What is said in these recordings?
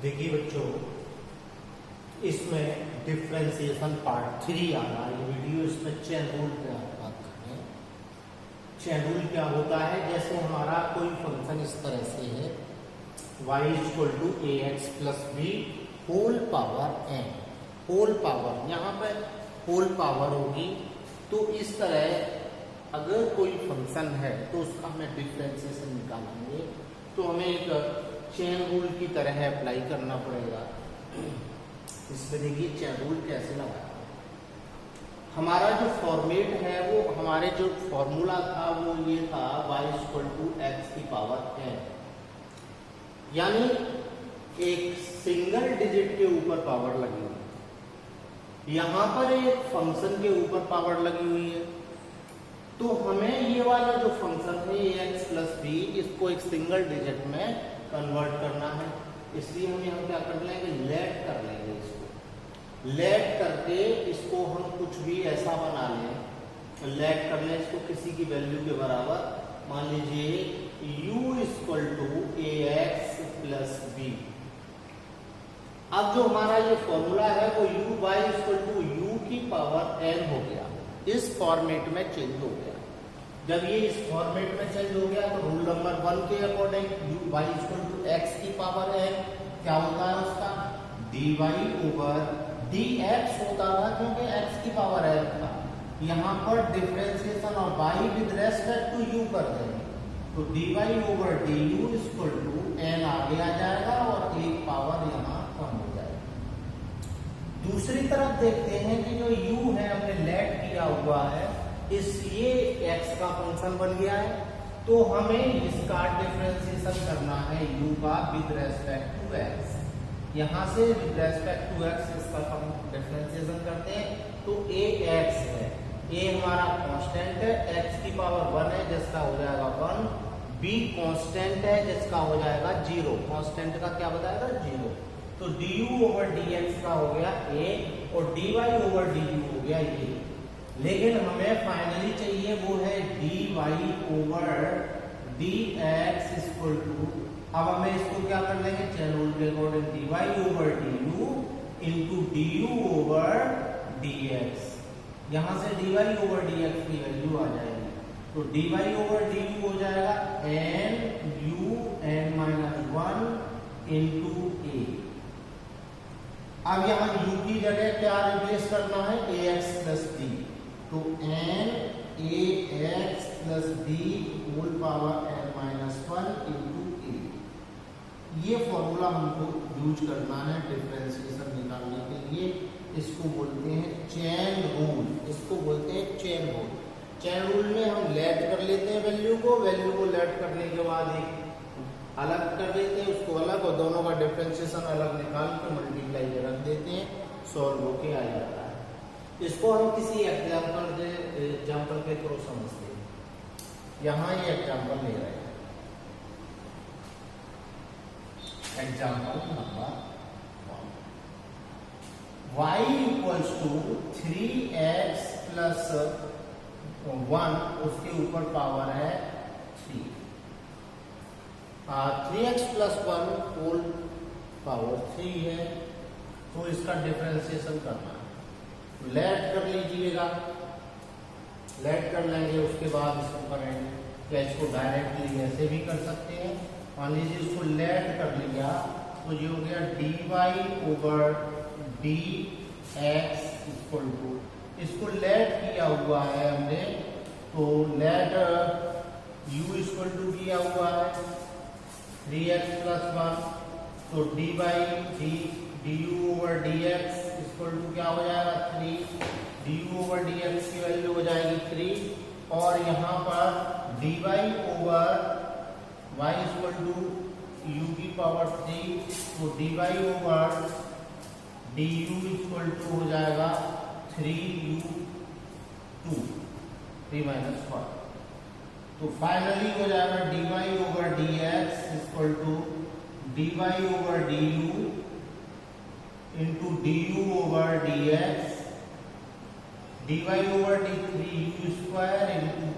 देखिए बच्चों, इसमें डिफरेंशिएशन पार्ट 3 आ रहा है। ये वीडियो इसमें चेन रूल पे बात कर रहे हैं। चेन रूल क्या होता है? जैसे हमारा कोई फंक्शन इस तरह से है y = ax + b whole power n, whole power, यहाँ पे होल पावर होगी। तो इस तरह अगर कोई फंक्शन है तो उसका हमें डिफरेंशिएशन निकालेंगे तो हमें एक चेन रूल की तरह अप्लाई करना पड़ेगा। इसमें देखिए चेन रूल कैसे लगाया। हमारा जो फॉर्मेट है वो हमारे जो फॉर्मूला था वो ये था y = x⁴n, यानी एक सिंगल डिजिट के ऊपर पावर लगी हुई है। यहां पर एक फंक्शन के ऊपर पावर लगी हुई है, तो हमें ये वाला जो फंक्शन है ax + b, इसको एक सिंगल डिजिट में कन्वर्ट करना है। इसलिए हम यहाँ क्या कर लेंगे, लेट कर लेंगे। इसको लेट करके इसको हम कुछ भी ऐसा बना लें, लेट कर लें इसको किसी की वैल्यू के बराबर। मान लीजिए u = ax + b। अब जो हमारा ये फॉर्मूला है वो y = u⁴n हो गया, इस फॉर्मेट में चेंज हो गया। जब ये इस फॉर्मेट में चेंज हो गया तो रूल नंबर 1 के अकॉर्डिंग y = x⁴n क्या होता है उसका dy/dx होता था, क्योंकि x⁴n था। यहाँ पर डिफरेंशिएशन और y with respect to u कर देंगे तो dy/du = n आगे आ जाएगा और एक पावर यहाँ कम हो जाएगी। दूसरी तरफ देखते हैं कि जो u है हमने लेट किया हुआ है, ये x का फंक्शन बन गया है, तो हमें इसका डिफरेंशिएशन करना है u का विद रेस्पेक्ट टू x। यहां से विद रेस्पेक्ट टू x इसका हम डिफरेंशिएशन करते हैं तो ax है, a हमारा कांस्टेंट है, x⁴1 है जिसका हो जाएगा 1, b कांस्टेंट है जिसका हो जाएगा 0, कांस्टेंट का क्या बताएगा 0। तो du/dx का हो गया a और dy/du हो गया ये। लेकिन हमें फाइनली चाहिए वो है dy/dx = अब हमें इसको क्या कर लेंगे, चेन रूल के अकॉर्डिंग dy/du × du/dx। यहां से dy/dx की वैल्यू आ जाएगी तो dy/du हो जाएगा n(u(n−1) × a। अब यहाँ u की जगह क्या रिप्लेस करना है, ax + b, तो n ax + b whole power n-1 × a। ये फॉर्मूला हमको यूज करना है डिफरेंशिएशन निकालने के लिए। इसको बोलते हैं चेन रूल, इसको बोलते हैं चेन रूल। चेन रूल में हम लेट कर लेते हैं वैल्यू को लेट करने के बाद एक अलग कर देते हैं, उसको अलग, और दोनों का डिफरेंशिएशन अलग निकाल के मल्टीप्लाई में रख देते हैं, सॉल्व होके आ जाता है। इसको हम किसी एग्जाम्पल के थ्रू समझते हैं। यहाँ ये एग्जाम्पल ले रहे हैं, एग्जाम्पल नंबर 1, y = 3x + 1, उसके ऊपर पावर है 3, 3x + 1 होल पावर 3 है, तो इसका डिफरेंशिएशन करना है। लेट कर लीजिएगा, लेट कर लेंगे, उसके बाद इसको करेंगे। क्या इसको डायरेक्टली ऐसे भी कर सकते हैं, मान लीजिए इसको लेट कर लिया तो ये हो गया dy/dx = इसको लेट किया हुआ है हमने, तो लेट u = किया हुआ है 3x + 1, तो du/dx = क्या हो जाएगा 3, du/dx की वैल्यू हो जाएगी 3, और यहाँ पर dy/y = u⁴3, तो dy/du हो जाएगा 3u2 3-1। तो फाइनली हो जाएगा dy/dx = dy/du × du/dx, dy/3u² ×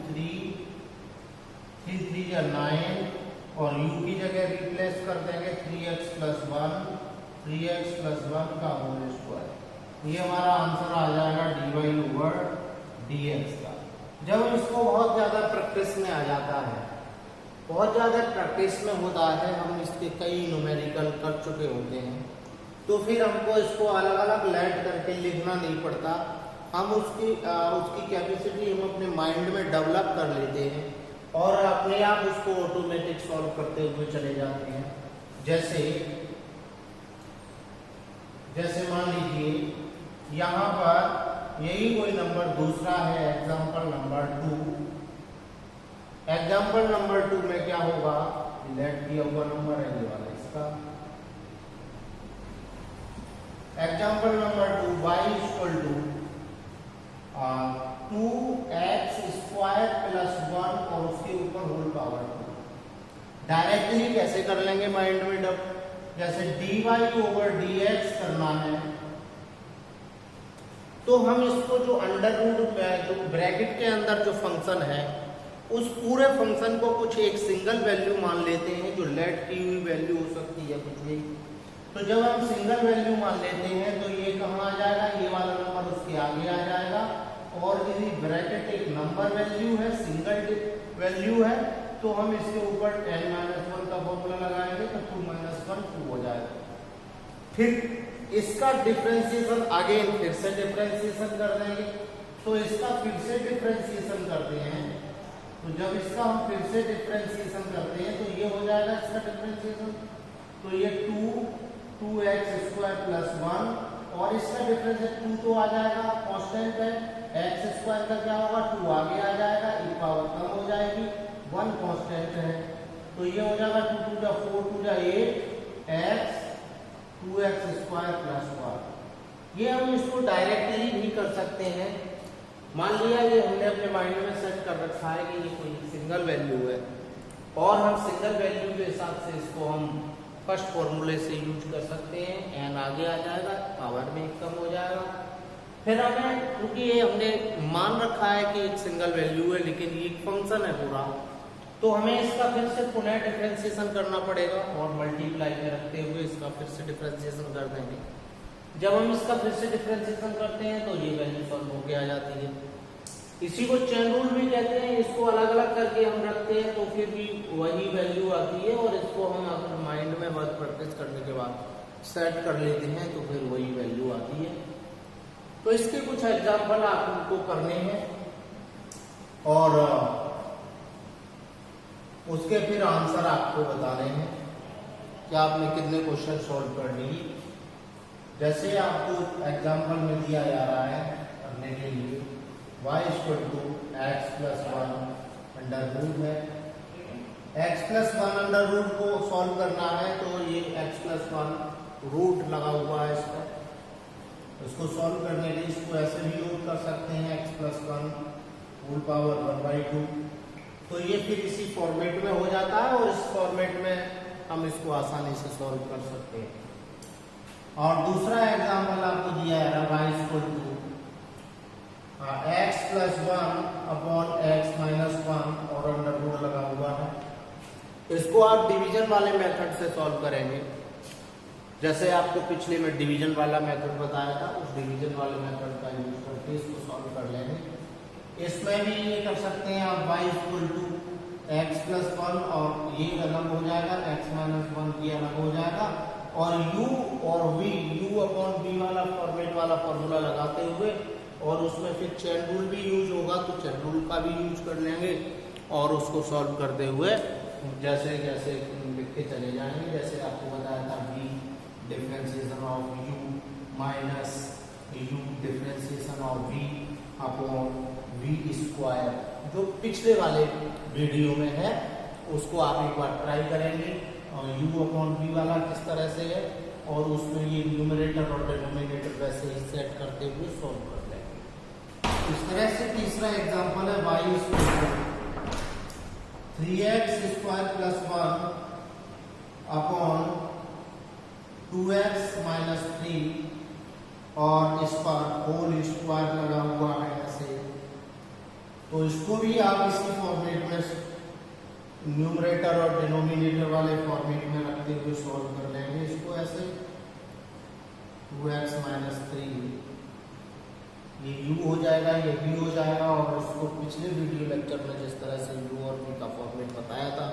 3 3 9, और u की जगह रिप्लेस कर देंगे 3x + 1 3x प्लस 1 का होल स्क्वायर। ये हमारा आंसर आ जाएगा dy/dx का। जब इसको बहुत ज़्यादा प्रैक्टिस में आ जाता है, बहुत ज़्यादा प्रैक्टिस में होता है, हम इसके कई न्यूमेरिकल कर चुके होते हैं, तो फिर हमको इसको अलग अलग लेट करके लिखना नहीं पड़ता। हम उसकी कैपेसिटी हम अपने माइंड में डेवलप कर लेते हैं और अपने आप उसको ऑटोमेटिक सॉल्व करते हुए चले जाते हैं। जैसे मान लीजिए यहाँ पर यही कोई नंबर दूसरा है, एग्जाम्पल नंबर 2। एग्जाम्पल नंबर 2 में क्या होगा, लेट दिया हुआ नंबर है ये वाला इसका। Example number 2 y equal to 2x square plus 1 और उसके ऊपर होल पावर 2। डायरेक्टली कैसे कर लेंगे माइंड में डब, जैसे dy/dx करना है तो हम इसको जो अंडर रूट में जो ब्रैकेट के अंदर जो फंक्शन है उस पूरे फंक्शन को कुछ एक सिंगल वैल्यू मान लेते हैं, जो लेट की हुई वैल्यू हो सकती है कुछ भी। तो जब हम सिंगल वैल्यू मान लेते हैं तो ये कहाँ आ जाएगा, ये वाला नंबर उसके आगे आ जाएगा और यदि ब्रैकेट एक नंबर वैल्यू है, सिंगल वैल्यू है, तो हम इसके ऊपर n-1 का फॉर्मूला लगाएंगे तो 2 - 1 2 हो जाएगा। फिर इसका डिफरेंशिएशन अगेन फिर से डिफरेंशिएशन कर देंगे, तो इसका फिर से डिफरेंशिएशन करते हैं। तो जब इसका हम फिर से डिफरेंशिएशन करते हैं तो ये हो जाएगा इसका डिफरेंशिएशन, तो ये 2x स्क्वायर प्लस 1 और इसका डिफरेंस 2 तो आ जाएगा, कांस्टेंट है, x स्क्वायर का क्या होगा 2 आगे आ जाएगा, एक पावर कम हो जाएगी, 1 कांस्टेंट है, तो ये हो जाएगा 2 × 2 = 4 × 8 x 2x स्क्वायर प्लस 1। ये हम इसको डायरेक्टली भी कर सकते हैं। मान लिया ये हमने अपने माइंड में सेट कर रखा है कि ये कोई सिंगल वैल्यू है और हम सिंगल वैल्यू के हिसाब से इसको हम फर्स्ट फॉर्मूले से यूज कर सकते हैं, n आगे आ जाएगा, पावर में कम हो जाएगा। फिर हमें क्योंकि ये हमने मान रखा है कि एक सिंगल वैल्यू है लेकिन ये एक फंक्शन है पूरा, तो हमें इसका फिर से पुनः डिफरेंशिएशन करना पड़ेगा और मल्टीप्लाई में रखते हुए इसका फिर से डिफरेंशिएशन कर देंगे। जब हम इसका फिर से डिफरेंशिएशन करते हैं तो ये वैल्यू सॉल्व होके आ जाती है। इसी को चेन रूल भी कहते हैं। इसको अलग अलग करके हम रखते हैं तो फिर भी वही वैल्यू आती है और इसको हम अपने माइंड में बहुत प्रैक्टिस करने के बाद सेट कर लेते हैं तो फिर वही वैल्यू आती है। तो इसके कुछ एग्जाम्पल आपको करने हैं और उसके फिर आंसर आपको बताने हैं कि आपने कितने क्वेश्चन सॉल्व कर लिए। जैसे आपको एग्जाम्पल में दिया जा रहा है करने के लिए y = x + 1 अंडर रूट है। x + 1 अंडर रूट को सॉल्व करना है तो ये x + 1 रूट लगा हुआ है इसका, इसको सॉल्व करने के लिए इसको ऐसे भी यूज कर सकते हैं x + 1 होल पावर 1/2। तो ये फिर इसी फॉर्मेट में हो जाता है और इस फॉर्मेट में हम इसको आसानी से सॉल्व कर सकते हैं। और दूसरा एग्जाम्पल आपको दिया है y = x + 1/x - 1 और अंडर रूट लगा हुआ है। इसको आप डिवीजन वाले मेथड से सॉल्व करेंगे, जैसे आपको पिछले में डिवीजन वाला मेथड बताया था, उस डिवीजन वाले मेथड का यूज करके इसको सॉल्व कर लेंगे। इसमें भी ये कर सकते हैं आप y = x + 1 और ये अलग हो जाएगा, x - 1 ये अलग हो जाएगा और u और v u/v वाला फॉर्मेट वाला फॉर्मूला लगाते हुए और उसमें फिर चेन रूल भी यूज होगा तो चेन रूल का भी यूज कर लेंगे और उसको सॉल्व करते हुए जैसे जैसे लिख के चले जाएंगे। जैसे आपको बताया था v differentiation of u minus u differentiation of v upon v square, जो पिछले वाले वीडियो में है उसको आप एक बार ट्राई करेंगे और u/v वाला किस तरह से है और उसमें ये न्यूमरेटर और डिनोमिनेटर वैसे ही सेट करते हुए सॉल्व कर लेंगे। इस तरह से तीसरा एग्जांपल है y = 3x square plus 1 upon 2x - 3 और इस पर होल स्क्वायर लगा हुआ है ऐसे। तो इसको भी आप इसी फॉर्मेट में न्यूमरेटर और डिनोमिनेटर वाले फॉर्मेट में रखते हुए सॉल्व कर लेंगे इसको ऐसे। जाएगा, ये भी हो जाएगा। और उसको पिछले वीडियो लेक्चर में जिस तरह से यू और वी का फॉर्मेट बताया था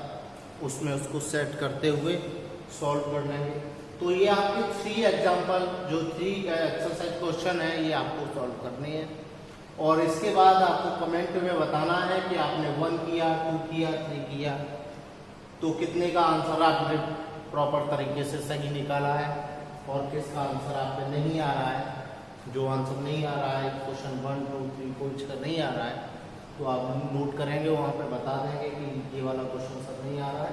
उसमें उसको सेट करते हुए सॉल्व कर लेंगे। तो ये आपके 3 एग्जाम्पल जो 3 एक्सरसाइज क्वेश्चन है ये आपको सॉल्व करने हैं। और इसके बाद आपको कमेंट में बताना है कि आपने 1 किया, 2 किया, 3 किया, तो कितने का आंसर आपने प्रॉपर तरीके से सही निकाला है और किसका आंसर आप पे नहीं आ रहा है। जो आंसर नहीं आ रहा है क्वेश्चन 1, 2, 3 कोई का नहीं आ रहा है तो आप नोट करेंगे, वहाँ पे बता देंगे कि ये वाला क्वेश्चन सब नहीं आ रहा है,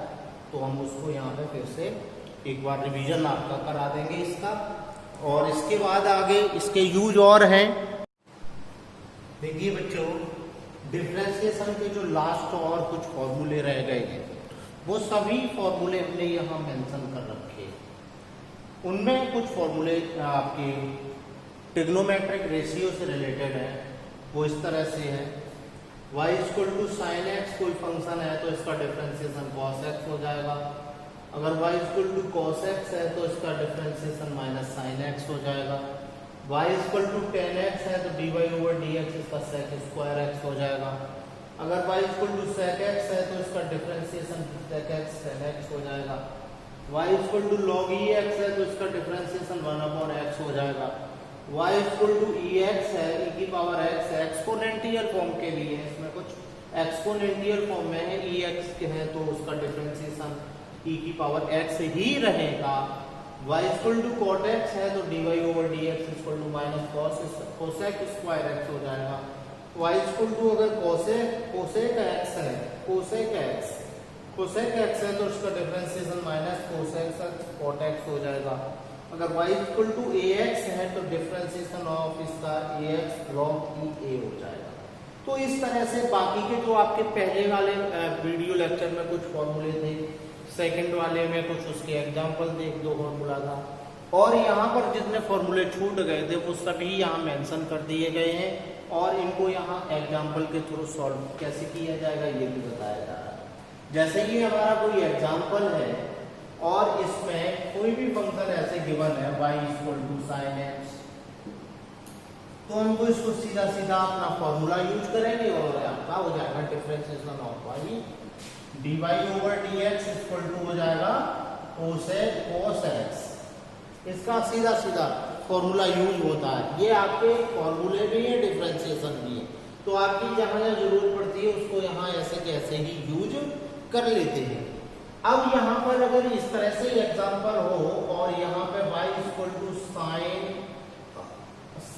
तो हम उसको यहाँ पे फिर से एक बार रिवीजन आपका करा देंगे इसका। और इसके बाद आगे इसके यूज और हैं। देखिए बच्चों, डिफरेंशिएशन के जो लास्ट और कुछ फॉर्मूले रह गए हैं वो सभी फॉर्मूले हमने यहाँ मेंशन कर रखे हैं। उनमें कुछ फॉर्मूले आपके ट्रिग्नोमेट्रिक रेशियो से रिलेटेड है। वो इस तरह से है, y = sin x कोई फंक्शन है तो इसका डिफरेंशिएशन cos x हो जाएगा। अगर y = cos x है तो इसका डिफरेंशिएशन -sin x हो जाएगा। y = tan x है तो dy/dx इसका sec² x हो जाएगा। अगर y = sec x है तो इसका differentiation sec x tan x हो जाएगा। y = log ex है तो इसका डिफरेंशिएशन 1/x हो जाएगा। y = ex है, e⁻x एक्सपोनेंशियल फॉर्म के लिए है, इसमें कुछ एक्सपोनेंशियल फॉर्म में है, ex के है तो उसका डिफरेंशिएशन e⁻x ही रहेगा। y = cot x है तो dy/dx = cosec² x हो जाएगा। y = अगर cosec x है, cosec x है तो उसका डिफरेंशिएशन -cosec cot x हो जाएगा। अगर y = ax है तो डिफरेंशिएशन ऑफ इसका ax log e a हो जाएगा। तो इस तरह से बाकी के जो आपके पहले वाले वीडियो लेक्चर में कुछ फॉर्मूले थे, सेकंड वाले में कुछ उसके एग्जांपल थे, 1-2 फॉर्मूला था, और यहाँ पर जितने फॉर्मूले छूट गए थे वो सभी यहाँ मेंशन कर दिए गए हैं और इनको यहाँ एग्जांपल के थ्रू सॉल्व कैसे किया जाएगा ये भी बताया जा रहा है। जैसे ये हमारा कोई एग्जांपल है और इसमें कोई भी फंक्शन ऐसे गिवन है y = sin x, तो हमको इसको सीधा सीधा अपना फॉर्मूला यूज करेंगे और आपका हो जाएगा डिफरेंशिएशन ऑफ y dy/dx हो जाएगा cos x। इसका सीधा सीधा फॉर्मूला यूज होता है। ये आपके फॉर्मूले भी है, डिफरेंशिएशन भी है, तो आपकी जहां जरूरत पड़ती है उसको यहाँ ऐसे कैसे ही यूज कर लेते हैं। अब यहाँ पर अगर इस तरह से एग्जांपल हो और यहाँ पे y = sin²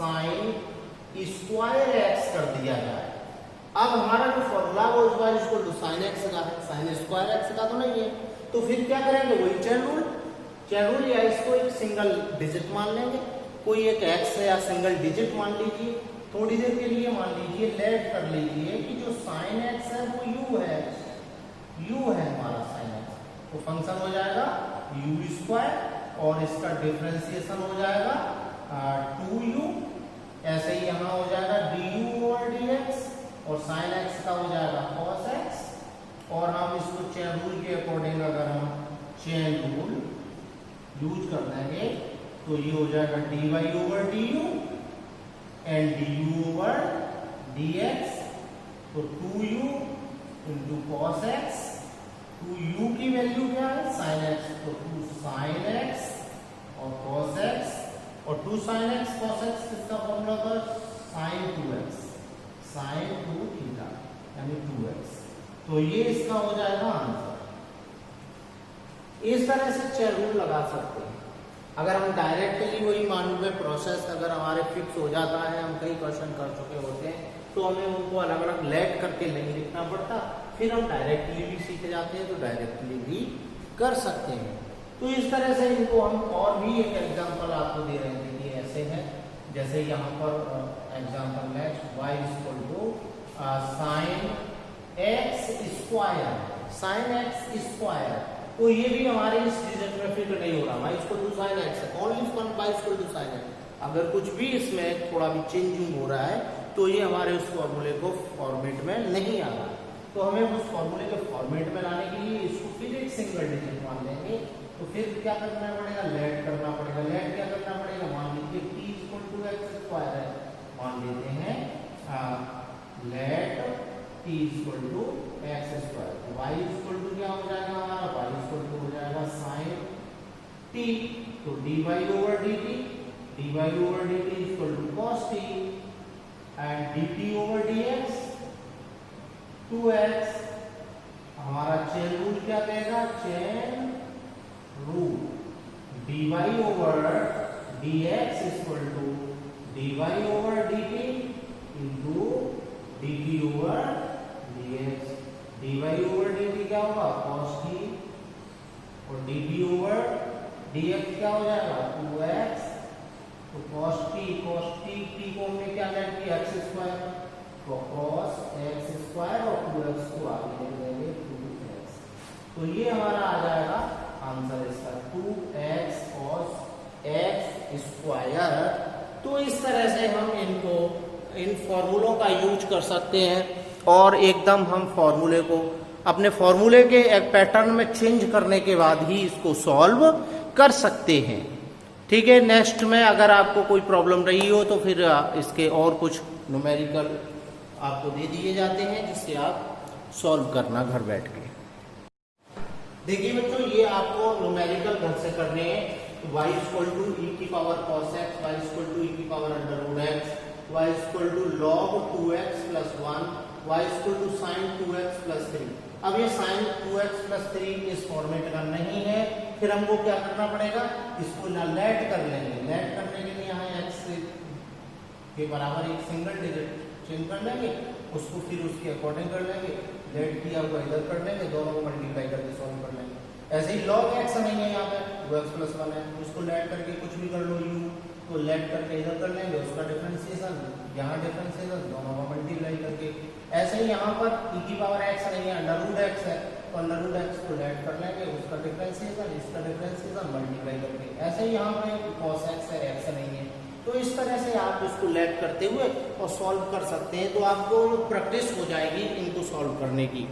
x कर दिया जाए, अब हमारा जो फॉर्मूला वो y = sin x का है, sin² x का तो नहीं है, तो फिर क्या करेंगे, वही चेन रूल या इसको एक सिंगल डिजिट मान लेंगे, कोई एक x है या सिंगल डिजिट मान लीजिए। थोड़ी देर के लिए मान लीजिए, लेट कर लीजिए कि जो sin x है वो u है हमारा sin x, तो फंक्शन हो जाएगा u² और इसका डिफरेंशिएशन हो जाएगा 2u। ऐसे ही यहाँ हो जाएगा du/dx और sin x का हो जाएगा cos x। और हम इसको चेन रूल के अकॉर्डिंग अगर हम चेन रूल यूज कर देंगे तो ये हो जाएगा dy/du एंड du/dx, तो 2u × cos x, 2u की वैल्यू क्या है sin x, तो 2 sin x और cos x, और 2 sin x cos x किसका फॉर्मूला था, sin 2x sin 2θ यानी 2x, तो ये इसका हो जाएगा आंसर। इस तरह से चेन रूल लगा सकते हैं। अगर हम डायरेक्टली वही मानव में प्रोसेस अगर हमारे फिक्स हो जाता है, हम कई क्वेश्चन कर चुके होते हैं, तो हमें उनको अलग अलग लेट करके नहीं लिखना पड़ता, फिर हम डायरेक्टली भी सीख जाते हैं तो डायरेक्टली भी कर सकते हैं। तो इस तरह से इनको हम और भी एक एग्जांपल आपको दे रहे थे, ये ऐसे है जैसे यहाँ पर example next y = sin x², तो ये भी हमारे इस डिजिट में फिट नहीं हो रहा, y = sin x है, ओनली y = sin x। अगर कुछ भी इसमें थोड़ा भी चेंजिंग हो रहा है तो ये हमारे उस फॉर्मूले को फॉर्मेट में नहीं आ रहा, तो हमें उस फॉर्मूले को फॉर्मेट में लाने के लिए इसको फिर एक सिंगल डिजिट मान लेंगे। तो फिर क्या करना पड़ेगा, लेट करना पड़ेगा। लेट क्या करना पड़ेगा, मान लीजिए t = x² है, मान लेते हैं t, तो dy over dt is equal to cos t and dt over dx 2x। हमारा चेन रूल क्या कहेगा, chain rule dy over dx is equal to dy over dt into dt over dx। dy over dt क्या होगा, cos t, और dt over dx क्या हो जाएगा, 2x। तो cos t को हमने क्या लेट किया, x स्क्वायर, तो cos x स्क्वायर और 2x को आगे ले लेंगे 2x। तो ये हमारा आ जाएगा आंसर इसका 2x cos x स्क्वायर। तो इस तरह से हम इन फॉर्मूलों का यूज कर सकते हैं और एकदम हम फॉर्मूले को अपने फॉर्मूले के एक पैटर्न में चेंज करने के बाद ही इसको सॉल्व कर सकते हैं। ठीक है, नेक्स्ट में अगर आपको कोई प्रॉब्लम रही हो तो फिर इसके और कुछ न्यूमेरिकल आपको दे दिए जाते हैं जिससे आप सॉल्व करना घर बैठ के। देखिए बच्चों, ये आपको न्यूमेरिकल घर से करने हैं। y इक्वल टू e की power cos x, y equal to e की power under root x, y equal to log 2x plus 1, y equal to sin 2x plus 3। अब ये sin 2x प्लस 3 इस format का नहीं है, फिर हमको क्या करना पड़ेगा, इसको ना लेट कर लेंगे। लेट करने के लिए यहाँ x के बराबर एक सिंगल डिजिट चेंज कर लेंगे, उसको फिर उसके अकॉर्डिंग कर लेंगे, लेट किया हुआ इधर कर लेंगे, दोनों को मल्टीप्लाई करके सॉल्व कर लेंगे। ऐसे ही log x नहीं है यहाँ पे, वो x प्लस 1 है, उसको लेट करके कुछ भी कर लो u, तो लेट करके इधर कर लेंगे, उसका डिफरेंशिएशन, यहाँ डिफरेंशिएशन, दोनों का मल्टीप्लाई करके। ऐसे ही यहाँ पर e की पावर x नहीं है, अंडर रूट x है, तो अंडर रूट x को लेट कर लेंगे, उसका डिफरेंशिएशन, इसका डिफरेंशिएशन मल्टीप्लाई करके। ऐसे ही यहाँ पे cos x है, x नहीं है, तो इस तरह से आप इसको लेट करते हुए और सॉल्व कर सकते हैं। तो आपको प्रैक्टिस हो जाएगी इनको सॉल्व करने की।